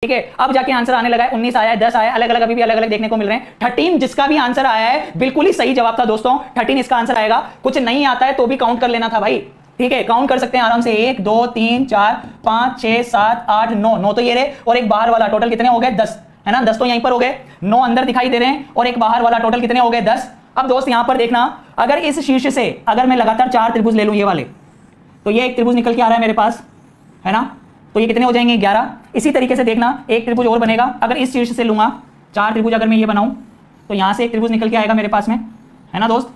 ठीक है, अब जाके आंसर आने लगा है, 19 आया है, 10 आया है, अलग अलग अभी भी अलग अलग देखने को मिल रहे हैं। 13 जिसका भी आंसर आया है बिल्कुल ही सही जवाब था दोस्तों, 13 इसका आंसर आएगा। कुछ नहीं आता है तो भी काउंट कर लेना था भाई, ठीक है, काउंट कर सकते हैं आराम से। 1 2 3 4 5 6 7 8 9 तो ये रहे, और एक बाहर वाला, टोटल कितने हो गए 10, है ना, 10 तो यहीं पर हो गए, 9 अंदर दिखाई दे रहे हैं और एक बाहर वाला, टोटल कितने हो गए 10। अब दोस्त यहां पर देखना, अगर इस शीर्ष से अगर मैं लगातार 4 त्रिभुज ले लूं ये वाले, तो ये एक त्रिभुज निकल के आ रहा है मेरे पास, है ना, तो ये कितने हो जाएंगे 11। इसी तरीके से देखना एक त्रिभुज और बनेगा, अगर इस शीर्ष से लूंगा 4 त्रिभुज अगर मैं ये बनाऊं तो यहां से एक त्रिभुज निकल के आएगा मेरे पास में, है ना दोस्त।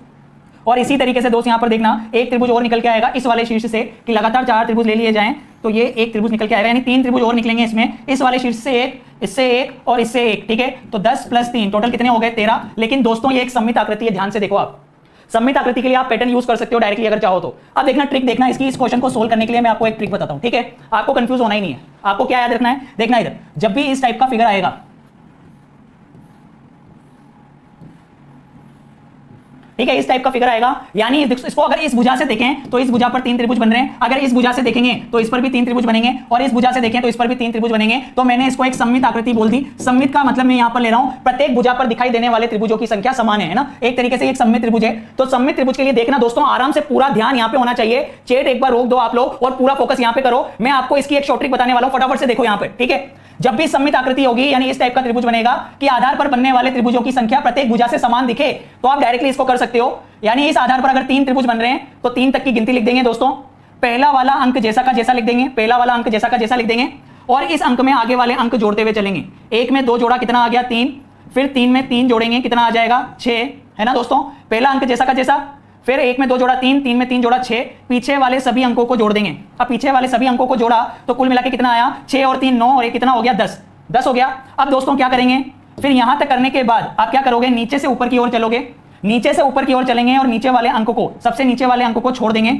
और इसी तरीके से दोस्त यहां पर देखना एक त्रिभुज और निकल के आएगा इस वाले शीर्ष से, कि लगातार 4 त्रिभुज ले लिए जाएं तो ये एक त्रिभुज निकल के आएगा, यानी 3 त्रिभुज और निकलेंगे इसमें, इस वाले शीर्ष से एक, इससे एक और इससे एक, ठीक है, तो 10 + 3 टोटल कितने हो गए 13। लेकिन दोस्तों ये एक सममित आकृति है, ध्यान से देखो आप, सममित आकृति के लिए आप पैटर्न यूज कर सकते हो डायरेक्टली अगर चाहो तो। अब देखना ट्रिक, देखना इसकी, इस क्वेश्चन को सोल्व करने के लिए मैं आपको एक ट्रिक बताता हूं, ठीक है, आपको कंफ्यूज होना ही नहीं है। आपको क्या याद रखना है, देखना इधर, जब भी इस टाइप का फिगर आएगा, ठीक है, इस टाइप का फिगर आएगा, यानी इसको अगर इस भुजा से देखें तो इस भुजा पर 3 त्रिभुज बन रहे हैं, अगर इस भुजा से देखेंगे तो इस पर भी 3 त्रिभुज बनेंगे, और इस भुजा से देखें तो इस पर भी 3 त्रिभुज बनेंगे, तो मैंने इसको एक सममित आकृति बोल दी। सममित का मतलब मैं यहां पर ले रहा हूं प्रत्येक भुजा पर दिखाई देने वाले त्रिभुजों की संख्या समान है ना, एक तरीके से एक सममित त्रिभुज है। तो सममित त्रिभुज के लिए देखना दोस्तों, आराम से पूरा ध्यान यहां पे होना चाहिए, चेट एक बार रोक दो आप लोग और पूरा फोकस यहां पे करो। मैं आपको इसकी एक शॉर्ट ट्रिक बताने वाला हूं, फटाफट से देखो यहां पे, ठीक है। जब भी सममित आकृति होगी, यानी इस टाइप का त्रिभुज बनेगा कि आधार पर बनने वाले त्रिभुजों की संख्या प्रत्येक भुजा से समान दिखे, तो आप डायरेक्टली इसको कर सकते हो। यानी इस आधार पर अगर 3 त्रिभुज बन रहे हैं तो 3 तक की गिनती लिख देंगे दोस्तों, पहला वाला अंक जैसा का जैसा लिख देंगे, पहला वाला अंक जैसा का जैसा लिख देंगे, और इस अंक में आगे वाले अंक जोड़ते हुए चलेंगे। 1 में 2 जोड़ा कितना आ गया 3, फिर 3 में 3 जोड़ेंगे कितना आ जाएगा 6, है ना दोस्तों, पहला अंक जैसा का जैसा, फिर 1 में 2 जोड़ा 3, 3 में 3 जोड़ा 6, पीछे वाले सभी अंकों को जोड़ देंगे। अब पीछे वाले सभी अंकों को जोड़ा तो कुल मिला के कितना आया 6 और 3 9 और ये कितना हो गया 10 हो गया। अब दोस्तों क्या करेंगे, फिर यहां तक करने के बाद आप क्या करोगे, नीचे से ऊपर की ओर चलोगे, नीचे से ऊपर की ओर चलेंगे और नीचे वाले अंक को, सबसे नीचे वाले अंक को छोड़ देंगे,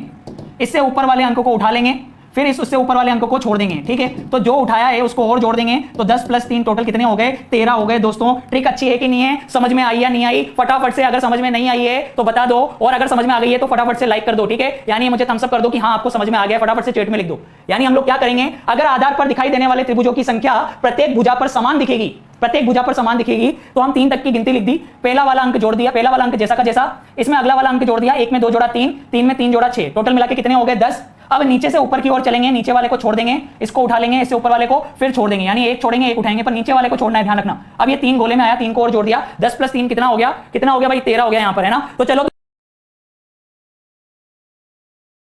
इससे ऊपर वाले अंक को उठा लेंगे, फिर उससे ऊपर वाले अंक को छोड़ देंगे, ठीक है, तो जो उठाया है उसको और जोड़ देंगे, तो 10 + 3 टोटल कितने हो गए 13 हो गए दोस्तों। ट्रिक अच्छी है कि नहीं है, समझ में आई या नहीं आई, फटाफट से, अगर समझ में नहीं आई है तो बता दो, और अगर समझ में आ गई है तो फटाफट से लाइक कर दो, ठीक है, यानी मुझे थम्स अप कर दो कि हाँ आपको समझ में आ गया, फटाफट से चैट में लिख दो। यानी हम लोग क्या करेंगे, अगर आधार पर दिखाई देने वाले त्रिभुजों की संख्या प्रत्येक भुजा पर समान दिखेगी, प्रत्येक भुजा पर समान दिखेगी, तो हम 3 तक की गिनती लिख दी, पहला वाला अंक जोड़ दिया, पहला वाला अंक जैसा का जैसा, इसमें अगला वाला अंक जोड़ दिया, 1 में 2 जोड़ा 3, 3 में 3 जोड़ा 6, टोटल मिला के कितने हो गए 10। अब नीचे से ऊपर की ओर चलेंगे, नीचे वाले को छोड़ देंगे, इसको उठा लेंगे, इससे ऊपर वाले को फिर छोड़ देंगे, यानी एक छोड़ेंगे एक उठाएंगे, पर नीचे वाले को छोड़ना है, ध्यान रखना। अब ये 3 गोले में आया, 3 को और जोड़ दिया, 10 + 3 कितना हो गया भाई 13 हो गया यहां पर, है ना। तो चलो